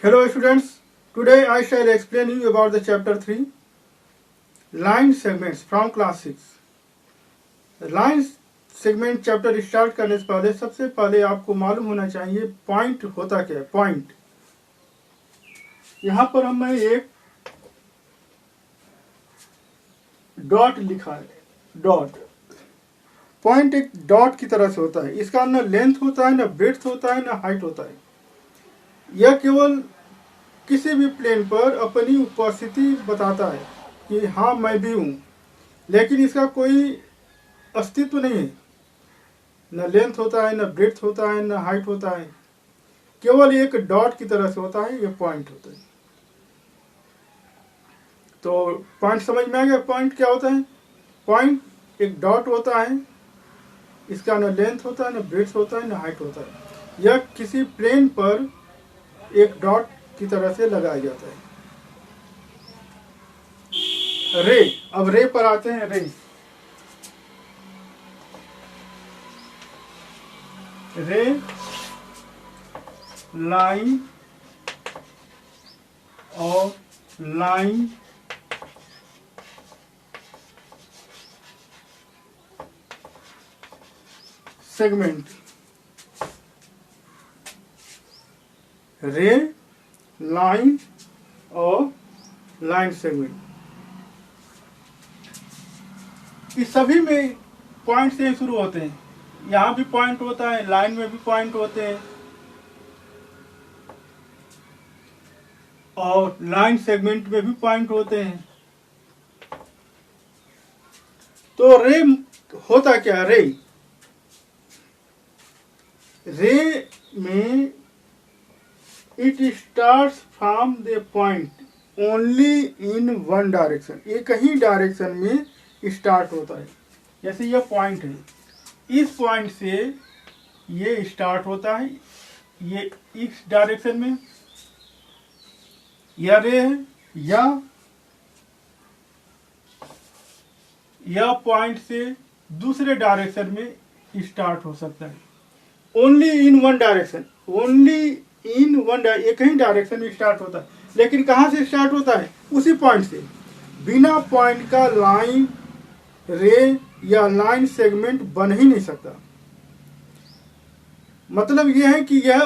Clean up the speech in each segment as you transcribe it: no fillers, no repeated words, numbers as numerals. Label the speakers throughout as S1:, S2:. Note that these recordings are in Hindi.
S1: Hello students, today I shall explain you about the chapter 3 line segments from class 6. Line segment chapter start करने से पहले सबसे पहले आपको मालूम होना चाहिए पॉइंट होता क्या है। पॉइंट यहां पर हमें एक डॉट लिखा है। डॉट पॉइंट एक डॉट की तरह से होता है। इसका ना लेंथ होता है, ना ब्रेड्थ होता है, ना हाइट होता है। यह केवल किसी भी प्लेन पर अपनी उपस्थिति बताता है कि हाँ मैं भी हूँ, लेकिन इसका कोई अस्तित्व नहीं है। न लेंथ होता है, न ब्रेड्थ होता है, न हाइट होता है। केवल एक डॉट की तरह से होता है। ये पॉइंट होता है। तो पॉइंट समझ में आ गया। पॉइंट क्या होता है? पॉइंट एक डॉट होता है। इसका न लेंथ होता है, न ब्रेड्थ होता है, न हाइट होता है। यह किसी प्लेन पर एक डॉट की तरह से लगाया जाता है। रे, अब रे पर आते हैं। रे लाइन और लाइन सेगमेंट। रे लाइन और लाइन सेगमेंट, इस सभी में पॉइंट से शुरू होते हैं। यहाँ भी पॉइंट होता है, लाइन में भी पॉइंट होते हैं और लाइन सेगमेंट में भी पॉइंट होते हैं। तो रे होता क्या? रे में it starts from the point only in one direction. एक ही डायरेक्शन में स्टार्ट होता है। जैसे यह पॉइंट है, इस पॉइंट से ये स्टार्ट होता है, ये इस डायरेक्शन में यह रे है, या पॉइंट से दूसरे डायरेक्शन में स्टार्ट हो सकता है। ओनली इन वन डायरेक्शन, एक ही डायरेक्शन में स्टार्ट होता है। लेकिन कहाँ से स्टार्ट होता है? उसी पॉइंट से। बिना पॉइंट का लाइन, रे या लाइन सेगमेंट बन ही नहीं सकता। मतलब यह है कि यह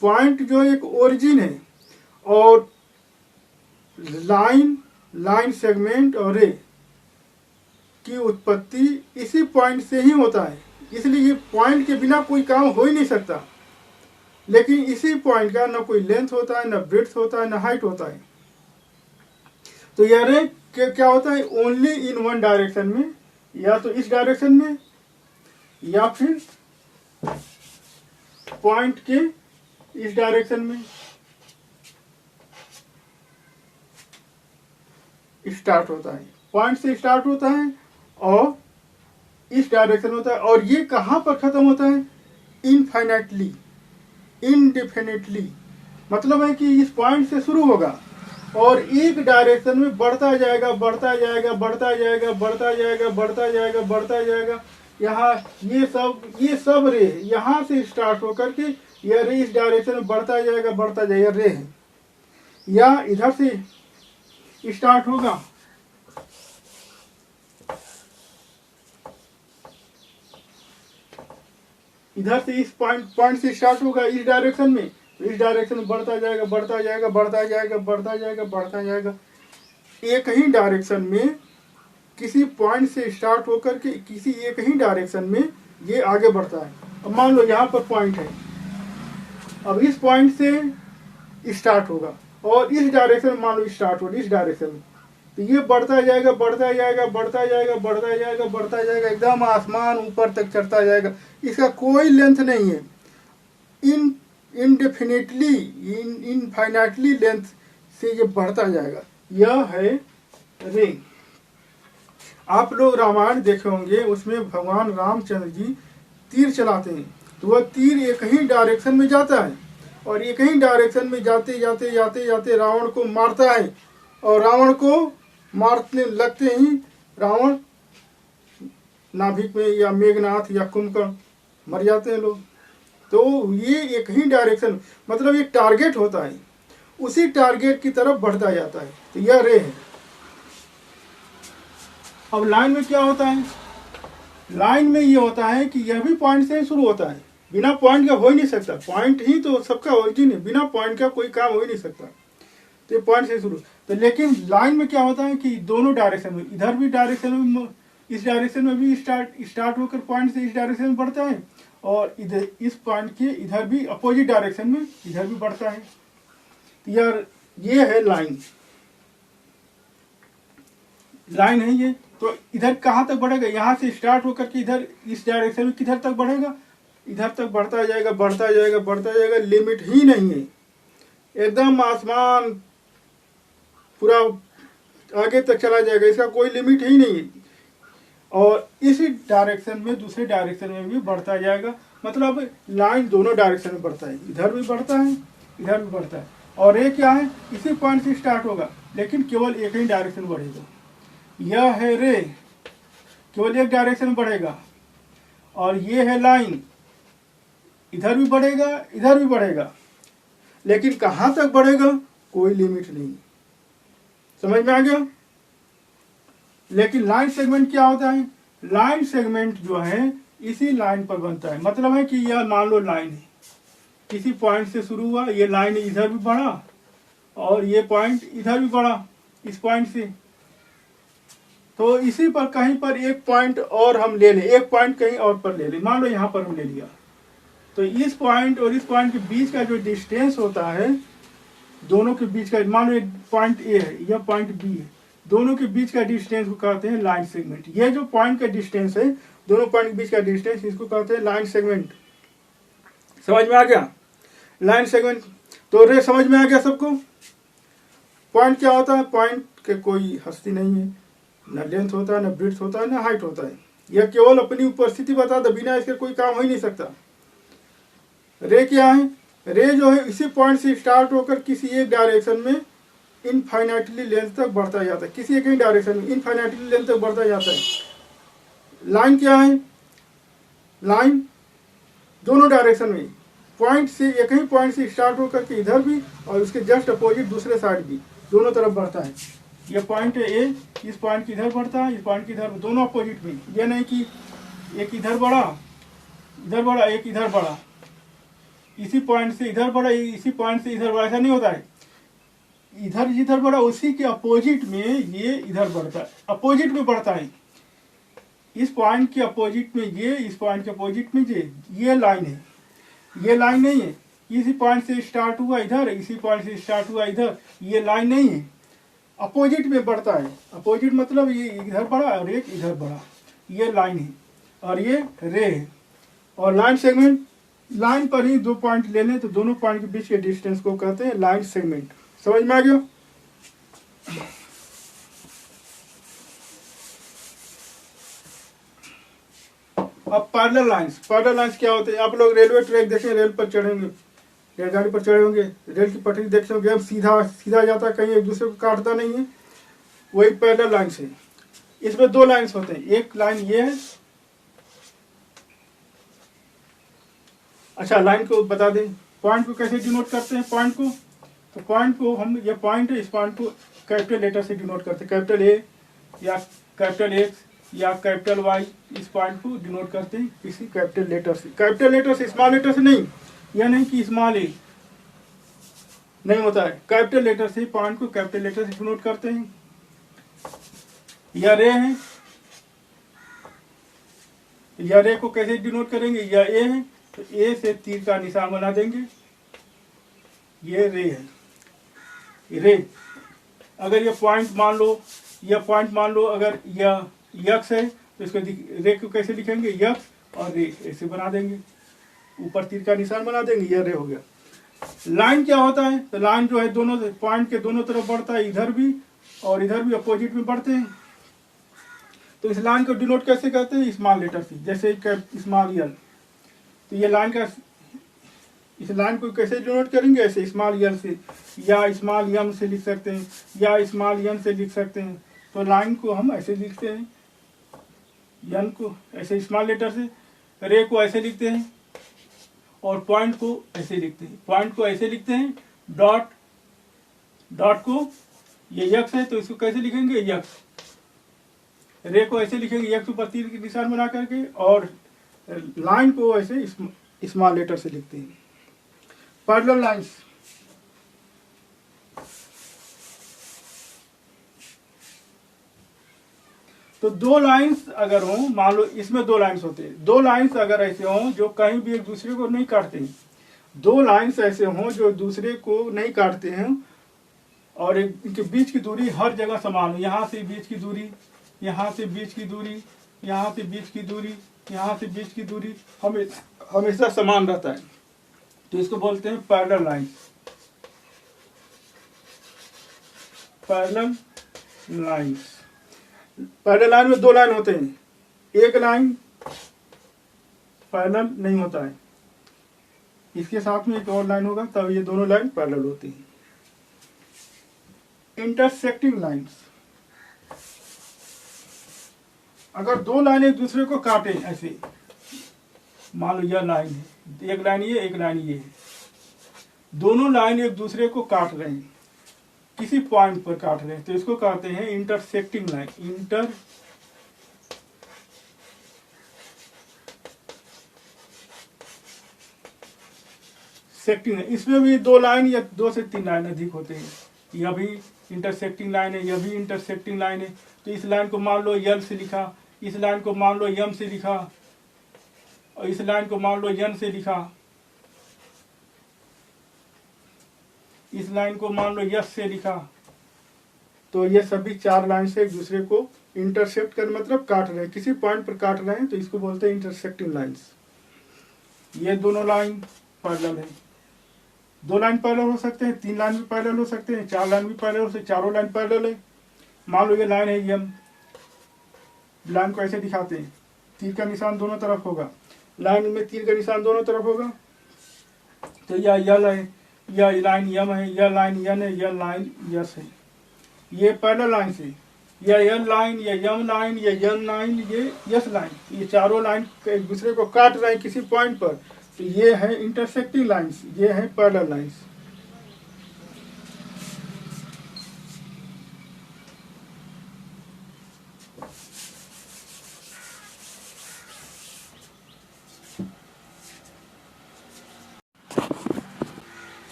S1: पॉइंट जो एक ओरिजिन है और लाइन सेगमेंट और रे की उत्पत्ति इसी पॉइंट से ही होता है। इसलिए ये पॉइंट के बिना कोई काम हो ही नहीं सकता। लेकिन इसी पॉइंट का न कोई लेंथ होता है, न ब्रेड्थ होता है, न हाइट होता है। तो यह रे क्या होता है? ओनली इन वन डायरेक्शन में, या तो इस डायरेक्शन में या फिर पॉइंट के इस डायरेक्शन में स्टार्ट होता है। पॉइंट से स्टार्ट होता है और इस डायरेक्शन होता है। और ये कहाँ पर खत्म होता है? Infinitely, indefinitely. मतलब है कि इस पॉइंट से शुरू होगा और एक डायरेक्शन में बढ़ता जाएगा, बढ़ता जाएगा, बढ़ता जाएगा, बढ़ता जाएगा, बढ़ता जाएगा, बढ़ता जाएगा। यहाँ ये सब रे यहाँ से स्टार्ट होकर के यह रे इस डायरेक्शन में बढ़ता जाएगा, बढ़ता जाएगा। रे है या इधर से स्टार्ट होगा, इधर से इस पॉइंट से स्टार्ट होगा इस डायरेक्शन में, तो इस डायरेक्शन में बढ़ता जाएगा, बढ़ता जाएगा, बढ़ता जाएगा, बढ़ता जाएगा, बढ़ता जाएगा। एक ही डायरेक्शन में किसी पॉइंट से स्टार्ट होकर के किसी एक ही डायरेक्शन में ये आगे बढ़ता है। अब मान लो यहाँ पर पॉइंट है, अब इस पॉइंट से स्टार्ट होगा और इस डायरेक्शन में मान लो स्टार्ट होगा, इस डायरेक्शन में, तो ये बढ़ता जाएगा, बढ़ता जाएगा, बढ़ता जाएगा, बढ़ता जाएगा, बढ़ता जाएगा, एकदम आसमान ऊपर तक चढ़ता जाएगा। इसका कोई लेंथ नहीं है। इनडेफिनेटली, इनफाइनाइटली लेंथ से ये बढ़ता जाएगा। यह है रे। आप लोग रामायण देखे होंगे, उसमें भगवान रामचंद्र जी तीर चलाते हैं, तो वह तीर एक ही डायरेक्शन में जाता है और एक ही डायरेक्शन में जाते जाते जाते जाते रावण को मारता है। और रावण को मारने लगते ही रावण नाभिक में या मेघनाथ या कुंभकर्ण मर जाते हैं लोग। तो ये एक ही डायरेक्शन, मतलब एक टारगेट होता है उसी टारगेट की तरफ बढ़ता जाता है। तो यह रे है। अब लाइन में क्या होता है, लाइन में ये होता है कि यह भी पॉइंट से ही शुरू होता है, बिना पॉइंट का हो ही नहीं सकता, पॉइंट ही तो सबका ओरिजिन है, बिना पॉइंट का कोई काम हो ही नहीं सकता। तो ये पॉइंट से शुरू, तो लेकिन लाइन में क्या होता है कि दोनों डायरेक्शन में, इधर भी डायरेक्शन में, इस डायरेक्शन में भी स्टार्ट होकर पॉइंट से इस डायरेक्शन में बढ़ता है, और इधर इस पॉइंट के इधर भी अपोजिट डायरेक्शन में इधर भी बढ़ता है। तो यार ये है लाइन, लाइन है ये। तो इधर कहाँ तक बढ़ेगा, यहाँ से स्टार्ट होकर के इधर इस डायरेक्शन में किधर तक बढ़ेगा, इधर तक बढ़ता जाएगा, बढ़ता जाएगा, बढ़ता जाएगा, लिमिट ही नहीं है, एकदम आसमान पूरा आगे तक चला जाएगा, इसका कोई लिमिट ही नहीं है। और इसी डायरेक्शन में दूसरे डायरेक्शन में भी बढ़ता जाएगा, मतलब लाइन दोनों डायरेक्शन में बढ़ता है, इधर भी बढ़ता है, इधर भी बढ़ता है। और ये क्या है, इसी पॉइंट से स्टार्ट होगा, लेकिन केवल एक ही डायरेक्शन बढ़ेगा, यह है रे, केवल एक डायरेक्शन में बढ़ेगा। और ये है लाइन, इधर भी बढ़ेगा, इधर भी बढ़ेगा, लेकिन कहाँ तक बढ़ेगा कोई लिमिट नहीं। समझ में आ गया। लेकिन लाइन सेगमेंट क्या होता है, लाइन सेगमेंट जो है इसी लाइन पर बनता है, मतलब है कि यह मान लो लाइन है, किसी पॉइंट से शुरू हुआ, ये लाइन इधर भी बढ़ा और ये पॉइंट इधर भी बढ़ा इस पॉइंट से, तो इसी पर कहीं पर एक पॉइंट और हम ले लें, एक पॉइंट कहीं और पर ले लें, मान लो यहाँ पर हम ले लिया, तो इस पॉइंट और इस पॉइंट के बीच का जो डिस्टेंस होता है, दोनों के बीच का, मान लो पॉइंट ए है, यह पॉइंट बी है, दोनों के बीच का डिस्टेंस को कहते हैं लाइन सेगमेंट। ये जो पॉइंट का डिस्टेंस है, दोनों पॉइंट के बीच का डिस्टेंस, इसको कहते हैं लाइन सेगमेंट। समझ में आ गया लाइन सेगमेंट। तो रे समझ में आ गया सबको। पॉइंट क्या होता है, पॉइंट के कोई हस्ती नहीं है, न लेंथ होता है, न ब्रेड्थ होता है, न हाइट होता है, यह केवल अपनी उपस्थिति बताता, बिना इसके कोई काम हो ही नहीं सकता। रे क्या है, रे जो है इसी पॉइंट से स्टार्ट होकर किसी एक डायरेक्शन में इनफाइनाइटली लेंथ तक बढ़ता जाता है, किसी एक ही डायरेक्शन में इनफाइनाइटली लेंथ तक बढ़ता जाता है। लाइन क्या है, लाइन दोनों डायरेक्शन में, पॉइंट से, एक ही पॉइंट से स्टार्ट होकर के इधर भी और उसके जस्ट अपोजिट दूसरे साइड भी, दोनों तरफ बढ़ता है। यह पॉइंट है ए, इस पॉइंट की इधर बढ़ता है, इस पॉइंट की इधर, दोनों अपोजिट में। यह नहीं कि एक इधर बढ़ा, एक इधर बढ़ा, इसी पॉइंट से इधर बढ़ा, इसी पॉइंट से इधर बढ़ा, ऐसा नहीं होता है। इधर जिधर बढ़ा उसी के अपोजिट में ये इधर बढ़ता है, अपोजिट में बढ़ता है, इस पॉइंट के अपोजिट में ये, इस पॉइंट के अपोजिट में ये लाइन है, ये लाइन नहीं है। इसी पॉइंट से स्टार्ट हुआ इधर, इसी पॉइंट से स्टार्ट हुआ इधर, ये लाइन नहीं है, अपोजिट में बढ़ता है। अपोजिट मतलब ये इधर बढ़ा और एक इधर बढ़ा, ये लाइन है और ये रे है। और लाइन सेगमेंट, लाइन पर ही दो पॉइंट ले लें तो दोनों पॉइंट के बीच के डिस्टेंस को कहते हैं लाइन सेगमेंट। समझ में आ गया। अब पैरेलल लाइंस, पैरेलल लाइंस क्या होते हैं, आप लोग रेलवे ट्रैक देखें, रेल पर चढ़ेंगे, रेलगाड़ी पर चढ़े होंगे, रेल की पटरी देखे होंगे, अब सीधा सीधा जाता है, कहीं एक दूसरे को काटता नहीं है, वही पैरेलल लाइंस है। इसमें दो लाइंस होते हैं, एक लाइन ये है, अच्छा लाइन को बता दें, पॉइंट को कैसे डिनोट करते हैं, पॉइंट को, तो पॉइंट को हम, ये पॉइंट है, इस पॉइंट को कैपिटल लेटर से डिनोट करते हैं, कैपिटल ए या कैपिटल एक्स या कैपिटल वाई, इस पॉइंट को डिनोट करते हैं किसी कैपिटल लेटर से, कैपिटल लेटर से, स्मॉल लेटर से नहीं, या नहीं कि स्मॉल ए नहीं होता है, कैपिटल लेटर से पॉइंट को कैपिटल लेटर से डिनोट करते हैं। या रे है, या रे को कैसे डिनोट करेंगे, या ए है तो ए से तीर का निशान बना देंगे, ये रे है, रे। अगर ये पॉइंट मान लो, यह पॉइंट मान लो, अगर यह यक्स है तो इसको रे को कैसे लिखेंगे, यक्स और रे ऐसे बना देंगे, ऊपर तीर का निशान बना देंगे, यह रे हो गया। लाइन क्या होता है, तो लाइन जो है दोनों पॉइंट के दोनों तरफ बढ़ता है, इधर भी और इधर भी अपोजिट में बढ़ते हैं। तो इस लाइन को डिनोट कैसे करते हैं, स्मॉल लेटर से, जैसे स्मॉल यल। तो ये लाइन का, इस लाइन को कैसे डिनोट करेंगे, ऐसे स्मॉल यल से, या स्मॉल यम से लिख सकते हैं, या स्मॉल यन से लिख सकते हैं। तो लाइन को हम ऐसे लिखते हैं, यन को ऐसे स्मॉल लेटर से, रे को ऐसे लिखते हैं और पॉइंट को ऐसे लिखते हैं। पॉइंट को ऐसे लिखते हैं डॉट डॉट को, ये यक्स है तो इसको कैसे लिखेंगे, यक्स। रे को ऐसे लिखेंगे यक्स ऊपर तीर के निशान बना करके, और लाइन को ऐसे स्मॉल लेटर से लिखते हैं। पैरेलल लाइंस, तो दो लाइंस अगर हों, मान लो इसमें दो लाइंस होते हैं, दो लाइंस अगर ऐसे हों जो कहीं भी एक दूसरे को नहीं काटते हैं, दो लाइंस ऐसे हों जो दूसरे को नहीं काटते हैं, और इनके बीच की दूरी हर जगह समान हो, यहाँ से बीच की दूरी, यहाँ से बीच की दूरी, यहाँ से बीच की दूरी, यहाँ से बीच की दूरी हमेशा समान रहता है, तो इसको बोलते हैं parallel lines. Parallel lines, parallel line में दो लाइन होते हैं, एक लाइन पैरेलल नहीं होता है, इसके साथ में एक और लाइन होगा तब ये दोनों लाइन पैरेलल होती हैं। इंटरसेक्टिंग लाइंस, अगर दो लाइन एक दूसरे को काटे ऐसे, मान लो यह लाइन है, एक लाइन ये, एक लाइन ये है, दोनों लाइन एक दूसरे को काट रहे हैं, किसी पॉइंट पर काट रहे हैं, तो इसको कहते हैं इंटरसेक्टिंग लाइन। इंटरसेक्टिंग है, इसमें भी दो लाइन या दो से तीन लाइन अधिक होते हैं, यह भी इंटरसेक्टिंग लाइन है, यह भी इंटरसेक्टिंग लाइन है। तो इस लाइन को मान लो यल से लिखा, इस लाइन को मान लो यम से लिखा, और इस लाइन को मान लो यन से लिखा, इस लाइन को मान लो यस से लिखा, तो ये सभी चार लाइन से एक दूसरे को इंटरसेक्ट कर, मतलब काट रहे हैं, किसी पॉइंट पर काट रहे हैं, तो इसको बोलते हैं इंटरसेक्टिंग लाइंस। ये दोनों लाइन पैरेलल है, दो लाइन पैरेलल हो सकते हैं, तीन लाइन भी पैरेलल हो सकते हैं, चार लाइन भी पैरेलल हो सकते हैं, चारों लाइन पैरेलल है। मान लो ये लाइन है यम, लाइन को ऐसे दिखाते हैं, तीर का निशान दोनों तरफ होगा, लाइन में तीर का निशान दोनों तरफ होगा, तो यह यल है, यह लाइन यम है, यह लाइन यन है, यह लाइन यस है, ये पैरेलल लाइन से, यह यल लाइन, यह यम लाइन, यह यन लाइन, ये यस लाइन, ये चारों लाइन एक दूसरे को काट रहे हैं किसी पॉइंट पर, तो ये है इंटरसेक्टिंग लाइंस, ये है पैरेलल लाइंस।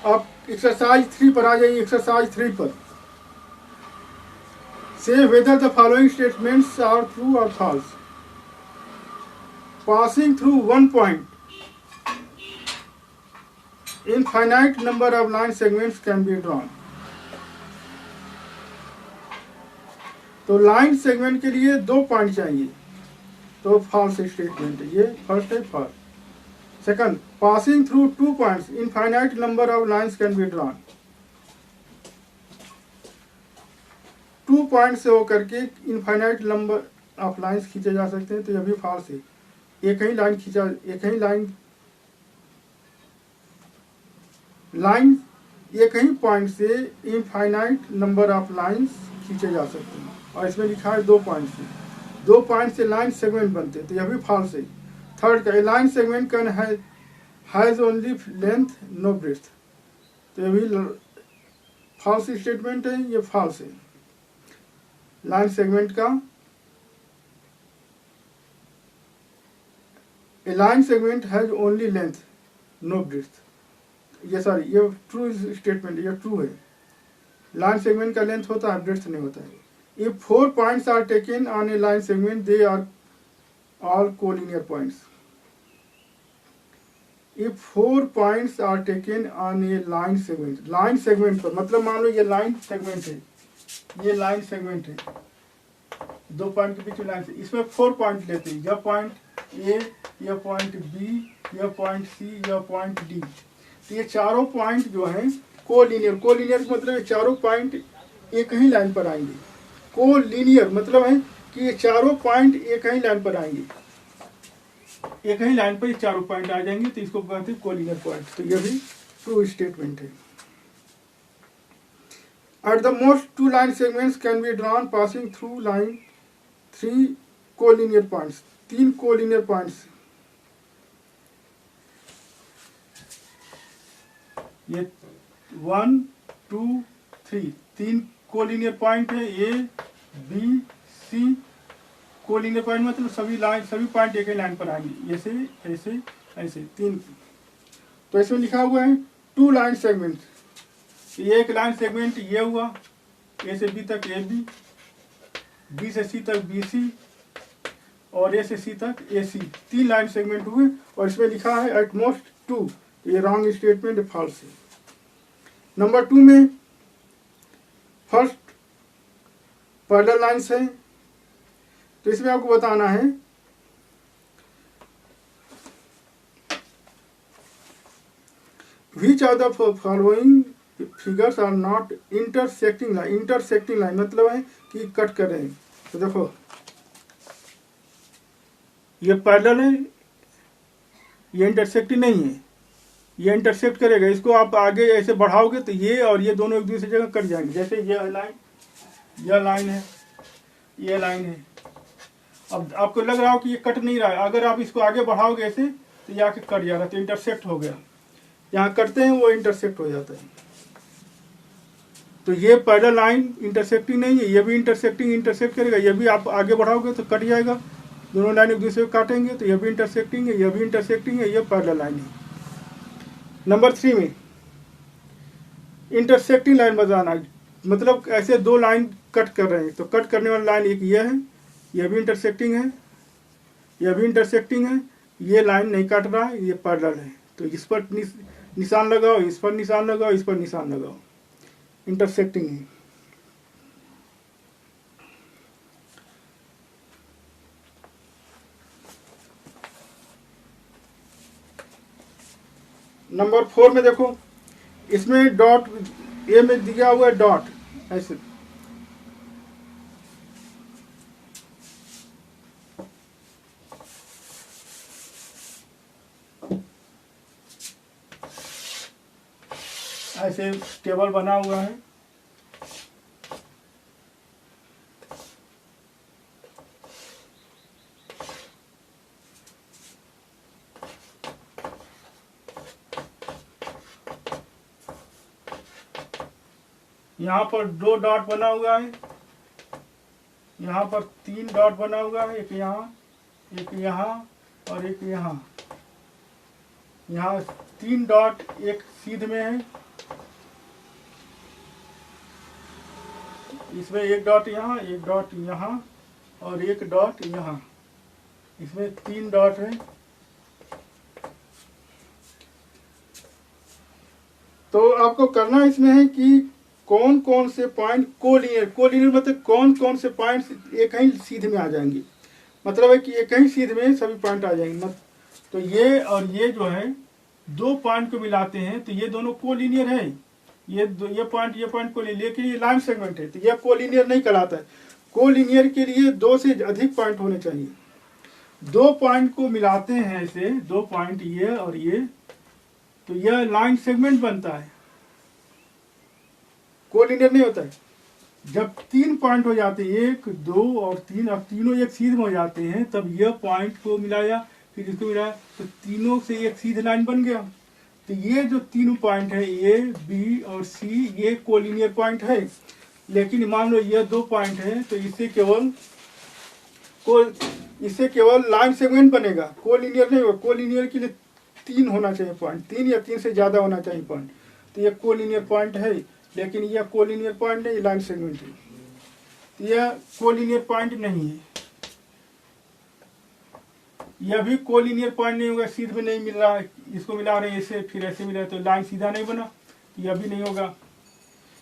S1: अब एक्सरसाइज 3 पर आ जाइए। एक्सरसाइज 3 पर say whether the following statements are true or false. Passing through one point, infinite number of line segments can be drawn. तो लाइन सेगमेंट के लिए दो पॉइंट चाहिए, तो फॉल्स स्टेटमेंट है ये, फर्स्ट है false. Second, passing through two points, infinite number of lines can be drawn. Two point से होकर के इनफाइनाइट नंबर ऑफ लाइंस खींचे जा सकते हैं, तो यह भी फॉल्स है। एक ही एक ही पॉइंट से इनफाइनाइट नंबर ऑफ लाइंस खींचे जा सकते हैं, और इसमें लिखा है दो पॉइंट से लाइन सेगमेंट बनते हैं, तो यह भी फॉल्स है। थर्ड का, line segment can has only length no breadth, तो यह भी फॉल्स स्टेटमेंट है, ये फॉल्स है। लाइन सेगमेंट का, a line segment has only length no breadth, ये ट्रू स्टेटमेंट, ये ट्रू है। लाइन सेगमेंट का लेंथ होता है, ब्रेथ नहीं होता है। If 4 points are taken on a line segment, they are all collinear points. If 4 points are taken on a line segment पर, मतलब मान लो ये लाइन सेगमेंट है, ये लाइन सेगमेंट है, दो पॉइंट के बीच में लाइन से, इसमें 4 पॉइंट लेते हैं, यह पॉइंट ए, यह पॉइंट बी, यह पॉइंट सी, यह पॉइंट डी। तो ये चारों पॉइंट जो हैं कोलिनियर मतलब ये चारों पॉइंट एक ही लाइन पर आएंगे। कोलिनियर मतलब है कि ये चारों पॉइंट एक ही लाइन पर आएंगे, एक ही लाइन पर ये चारों पॉइंट आ जाएंगे, तो इसको कहते हैं कोलिनियर पॉइंट। तो यह भी ट्रू स्टेटमेंट है। At the most, 2 line segments can be drawn passing through line 3 collinear points. 3 collinear points. ये 1 2 3 3 कोलिनियर पॉइंट है, A B C. Collinear point मतलब सभी पॉइंट एक ही लाइन पर आएंगे, ऐसे ऐसे ऐसे 3। तो इसमें लिखा हुआ है 2 लाइन सेगमेंट। ये एक लाइन सेगमेंट ये हुआ, ए से बी तक ए बी, बी से सी तक बी सी, और ए से सी तक ए सी। 3 लाइन सेगमेंट हुए और इसमें लिखा है एट मोस्ट 2। ये रॉन्ग स्टेटमेंट है, फॉल्स है। नंबर 2 में फर्स्ट पैरेलल लाइन्स है, तो इसमें आपको बताना है which are the following figures are not intersecting line. Intersecting line मतलब है कि कट कर रहे हैं। तो देखो ये पैरेलल है, ये इंटरसेक्टिंग नहीं है, ये इंटरसेक्ट करेगा। इसको आप आगे ऐसे बढ़ाओगे तो ये और ये दोनों एक दूसरी जगह कट जाएंगे। जैसे ये लाइन, यह लाइन है, ये लाइन है। अब आपको लग रहा हो कि ये कट नहीं रहा है, अगर आप इसको आगे बढ़ाओगे ऐसे तो ये आके कट जा रहा है, तो इंटरसेक्ट हो गया। यहाँ करते हैं वो इंटरसेक्ट हो जाता है। तो ये पैरेलल लाइन इंटरसेक्टिंग नहीं है, ये भी इंटरसेक्ट करेगा। ये भी आप आगे बढ़ाओगे तो कट जाएगा, दोनों लाइन एक दूसरे को काटेंगे, तो ये भी इंटरसेक्टिंग है, ये भी इंटरसेक्टिंग है, ये पैरेलल लाइन है। नंबर 3 में इंटरसेक्टिंग लाइन बताना, मतलब ऐसे 2 लाइन कट कर रहे हैं, तो कट करने वाली लाइन एक ये है, यह भी इंटरसेक्टिंग है, यह भी इंटरसेक्टिंग है, ये लाइन नहीं काट रहा है, ये पैरेलल है। तो इस पर निशान लगाओ, इस पर निशान लगाओ, इस पर निशान लगाओ, इंटरसेक्टिंग है। नंबर 4 में देखो, इसमें डॉट, ए में दिया हुआ है डॉट, ऐसे ऐसे टेबल बना हुआ है। यहाँ पर 2 डॉट बना हुआ है, यहाँ पर 3 डॉट बना हुआ है, एक यहाँ, एक यहाँ और एक यहाँ। यहाँ 3 डॉट एक सीध में है, इसमें एक डॉट यहाँ, एक डॉट यहाँ और एक डॉट यहाँ। इसमें 3 डॉट है। तो आपको करना इसमें है कि कौन कौन से पॉइंट कोलिनियर मतलब कौन कौन से पॉइंट एक ही सीध में आ जाएंगे। मतलब है कि एक ही सीध में सभी पॉइंट आ जाएंगे। तो ये और ये जो है 2 पॉइंट को मिलाते हैं तो ये दोनों कोलिनियर है। ये पॉइंट कोलिनियर, लेकिन ये लाइन सेगमेंट है तो ये कोलिनियर नहीं कहलाता है। कोलिनियर के लिए 2 से अधिक पॉइंट होने चाहिए। 2 पॉइंट को मिलाते हैं ऐसे, 2 पॉइंट ये और ये, तो यह लाइन सेगमेंट बनता है, कोलिनियर नहीं होता है। जब 3 पॉइंट हो जाते हैं, 1 2 और 3, अब तीनों एक सीध में हो जाते हैं, तब यह पॉइंट को मिलाया फिर इसको मिलाया तो तीनों से एक सीध लाइन बन गया। तो ये जो 3 पॉइंट है ए बी और सी, ये कोलिनियर पॉइंट है। लेकिन मान लो ये 2 पॉइंट है तो इससे केवल लाइन सेगमेंट बनेगा, कोलिनियर नहीं होगा। कोलिनियर के लिए 3 होना चाहिए पॉइंट, 3 या 3 से ज्यादा होना चाहिए पॉइंट। तो ये कोलिनियर पॉइंट है, लेकिन यह कोलिनियर पॉइंट नहीं, लाइन सेगमेंट है। यह कोलिनियर पॉइंट नहीं है, यह भी कोलिनियर पॉइंट नहीं होगा, सीध में नहीं मिल रहा है, इसको मिला रहे हैं ऐसे फिर ऐसे मिला तो लाइन सीधा नहीं बना, यह भी नहीं होगा।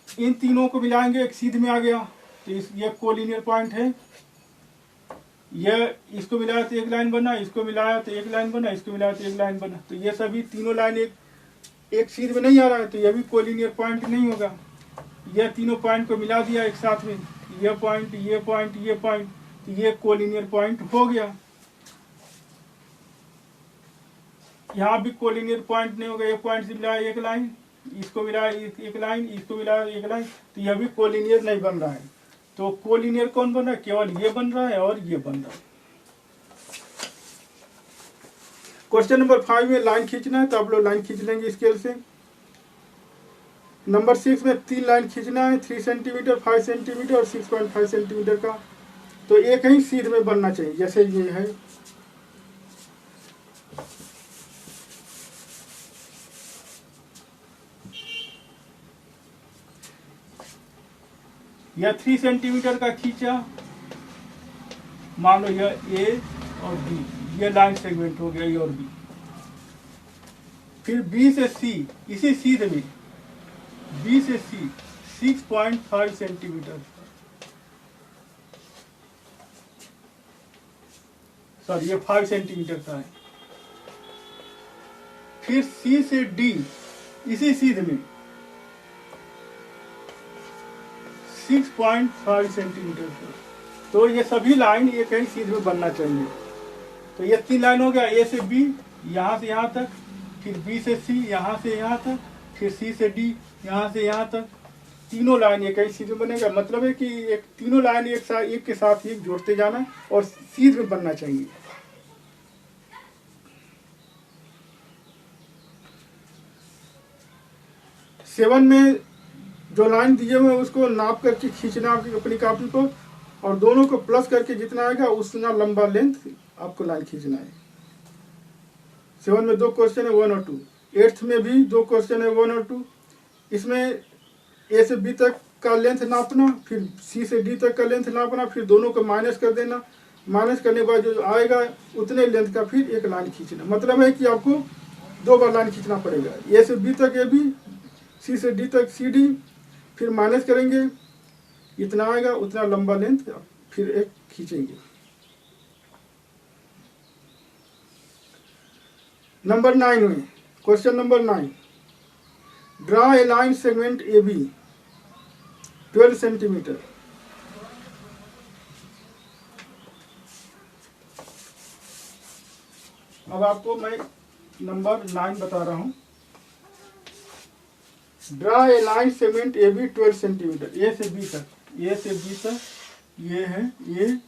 S1: इन तीनों को मिलाएंगे एक सीध में आ गया तो यह कोलिनियर पॉइंट है। यह इसको मिलाया तो एक लाइन बना, इसको मिलाया तो एक लाइन बना, इसको मिलाया तो एक लाइन बना। तो ये सभी तीनों लाइन एक सीध में नहीं आ रहा है तो यह भी कोलिनियर पॉइंट नहीं होगा। यह तीनों पॉइंट को मिला दिया एक साथ में, यह पॉइंट ये पॉइंट ये पॉइंट, तो ये कोलिनियर पॉइंट हो गया। यहाँ भी कोलिनियर पॉइंट नहीं होगा, एक पॉइंट से मिलाया एक लाइन, इसको मिलाया एक लाइन, इसको मिलाया एक लाइन, तो यह भी कोलिनियर नहीं बन रहा है। तो कोलिनियर कौन बन रहा है? केवल ये बन रहा है और ये बन रहा है। क्वेश्चन नंबर 5 में लाइन खींचना है तो आप लोग लाइन खींच लेंगे स्केल से। नंबर 6 में 3 लाइन खींचना है, 3 सेंटीमीटर, 5 सेंटीमीटर और 6.5 सेंटीमीटर का। तो एक ही सीध में बनना चाहिए, जैसे ये है। यह 3 सेंटीमीटर का खींचा, मान लो यह ए और बी, ये लाइन सेगमेंट हो गया ए और बी। फिर बी से सी, इसी सीध में बी से सी 6.5 सेंटीमीटर, सॉरी ये 5 सेंटीमीटर का है। फिर सी से डी, इसी सीध में 6.5 सेंटीमीटर का। तो ये सभी लाइन एक ही सीध में बनना चाहिए। तो ये 3 लाइन हो गया, ए से बी यहाँ से यहाँ तक, फिर बी से सी यहाँ से यहाँ तक, फिर सी से डी यहाँ से यहाँ तक। तीनों लाइन एक ही सीध में बनेगा। मतलब है कि एक तीनों लाइन एक के साथ ही जोड़ते जाना और सीध में बनना चाहिए। सेवन में जो लाइन दिए हुए उसको नाप करके खींचना अपनी कॉपी पर, और दोनों को प्लस करके जितना आएगा उतना लंबा लेंथ आपको लाइन खींचना है। 7 में 2 क्वेश्चन है, 1 और 2। 8th में भी 2 क्वेश्चन है, 1 और 2। इसमें ए से बी तक का लेंथ नापना, फिर सी से डी तक का लेंथ नापना, फिर दोनों को माइनस कर देना। माइनस करने के बाद जो आएगा उतने लेंथ का फिर एक लाइन खींचना। मतलब है कि आपको 2 बार लाइन खींचना पड़ेगा। ए से बी तक ए बी, सी से डी तक सी डी, फिर माइनस करेंगे, इतना आएगा उतना लंबा लेंथ फिर एक खींचेंगे। नंबर 9 में, question number 9, draw a line segment A B 12 centimetre. अब आपको मैं नंबर 9 बता रहा हूं। Draw a line segment A B 12 centimetre, A से बी तक, ए से बी तक ये है ए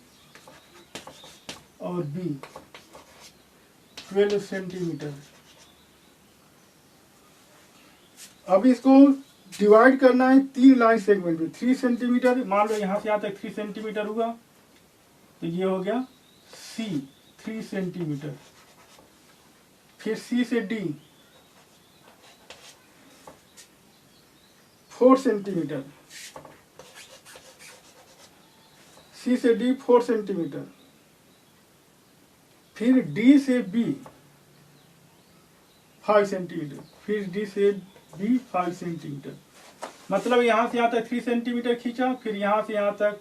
S1: और बी 12 सेंटीमीटर। अब इसको डिवाइड करना है 3 लाइन सेगमेंट में। 3 सेंटीमीटर, मान लो यहाँ से यहाँ तक 3 सेंटीमीटर हुआ, तो ये हो गया सी 3 सेंटीमीटर। फिर सी से डी 4 सेंटीमीटर, सी से डी 4 सेंटीमीटर। फिर डी से बी 5 सेंटीमीटर, फिर डी से बी 5 सेंटीमीटर। मतलब यहाँ से यहाँ तक 3 सेंटीमीटर खींचा, फिर यहाँ से यहाँ तक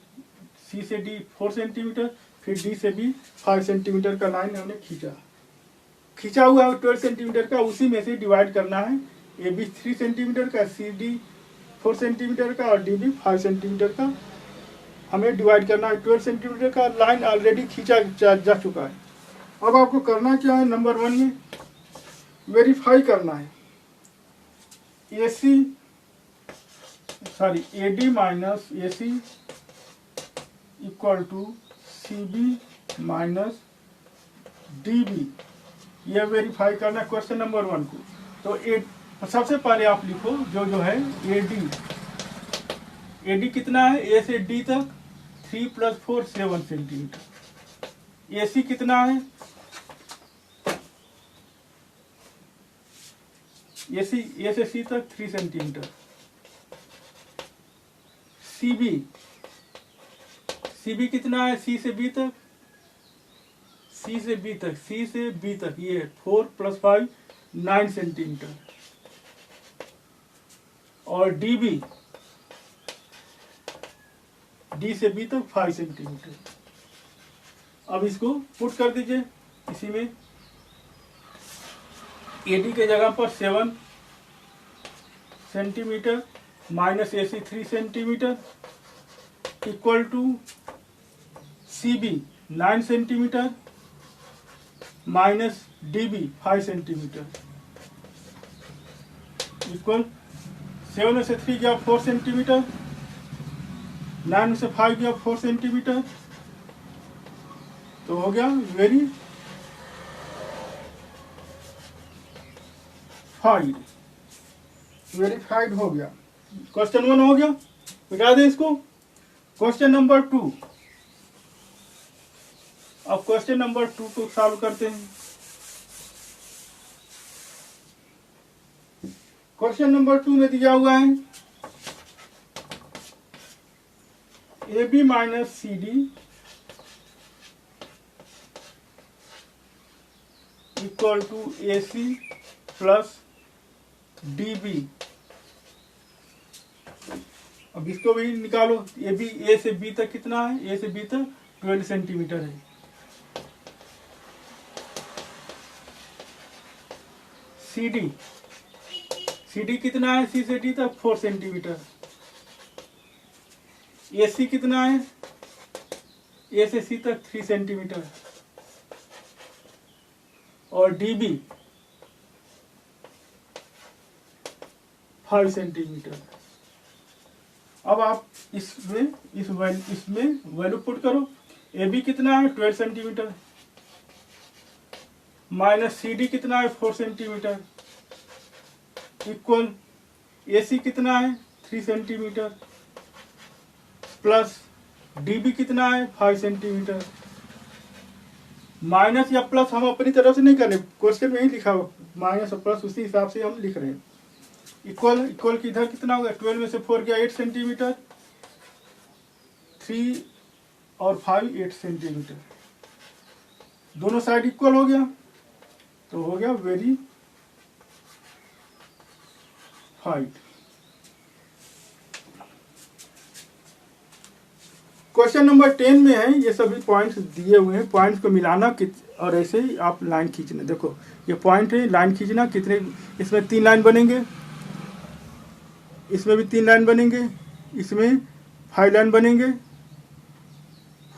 S1: सी से डी 4 सेंटीमीटर, फिर डी से बी 5 सेंटीमीटर का लाइन हमने खींचा हुआ है 12 सेंटीमीटर का। उसी में से डिवाइड करना है, ए बी 3 सेंटीमीटर का, सी डी 4 सेंटीमीटर का और डी बी 5 सेंटीमीटर का हमें डिवाइड करना है। 12 सेंटीमीटर का लाइन ऑलरेडी खींचा जा चुका है। अब आपको करना क्या है, नंबर 1 में वेरीफाई करना है। A D minus A C equal to C B minus D B, यह वेरीफाई करना है क्वेश्चन नंबर 1 को। तो सबसे पहले आप लिखो जो है ए डी कितना है, ए से डी तक 3 + 4 7 सेंटीमीटर। ए सी कितना है, ए से सी तक 3 सेंटीमीटर। सी बी कितना है, सी से बी तक, सी से बी तक ये 4 + 5 9 सेंटीमीटर। और डी से बी तक 5 सेंटीमीटर। अब इसको पुट कर दीजिए इसी में। एडी के जगह पर 7 centimetre minus A C 3 centimetre equal to C B 9 centimetre minus D B 5 centimetre equal 7 में से 3 गया 4 सेंटीमीटर, 9 में से 5 गया 4 सेंटीमीटर, तो हो गया वेरीफाइड हो गया। क्वेश्चन 1 हो गया, मिटा दें इसको। क्वेश्चन नंबर 2, अब क्वेश्चन नंबर 2 को सॉल्व करते हैं। क्वेश्चन नंबर 2 में दिया हुआ है AB minus CD equal to AC plus DB। अब इसको भी निकालो। AB A से B तक कितना है? A से B तक 12 सेंटीमीटर है। CD कितना है? C से D तक 4 सेंटीमीटर। AC कितना है? A से C तक 3 सेंटीमीटर। और DB 5 सेंटीमीटर। अब आप इसमें वैल्यू पुट करो। AB कितना है? 12 सेंटीमीटर माइनस CD कितना है? 4 सेंटीमीटर इक्वल AC कितना है? 3 सेंटीमीटर प्लस DB कितना है? 5 सेंटीमीटर। माइनस या प्लस हम अपनी तरफ से नहीं कर रहे, क्वेश्चन में ही लिखा हो माइनस और प्लस, उसी हिसाब से हम लिख रहे हैं। इक्वल की इधर कितना होगा? 12 में से 4 गया 8 सेंटीमीटर, 3 और 5 8 सेंटीमीटर। दोनों साइड इक्वल हो गया तो हो गया वेरी फाइट। क्वेश्चन नंबर 10 में है, ये सभी पॉइंट्स दिए हुए हैं, पॉइंट्स को मिलाना और ऐसे ही आप लाइन खींचना। देखो ये पॉइंट है, लाइन खींचना। कितने? इसमें 3 लाइन बनेंगे, इसमें भी 3 लाइन बनेंगे, इसमें 5 लाइन बनेंगे,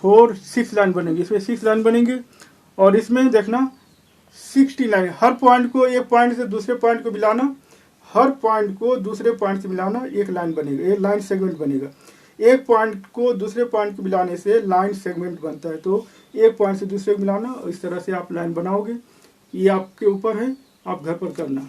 S1: 6 लाइन बनेंगे, इसमें 6 लाइन बनेंगे। और इसमें देखना 60 लाइन। हर पॉइंट को एक पॉइंट से दूसरे पॉइंट को मिलाना, हर पॉइंट को दूसरे पॉइंट से मिलाना, एक लाइन बनेगा, एक लाइन सेगमेंट बनेगा। एक पॉइंट को दूसरे पॉइंट को मिलाने से लाइन सेगमेंट बनता है। तो एक पॉइंट से दूसरे को मिलाना और इस तरह से आप लाइन बनाओगे। ये आपके ऊपर है, आप घर पर करना।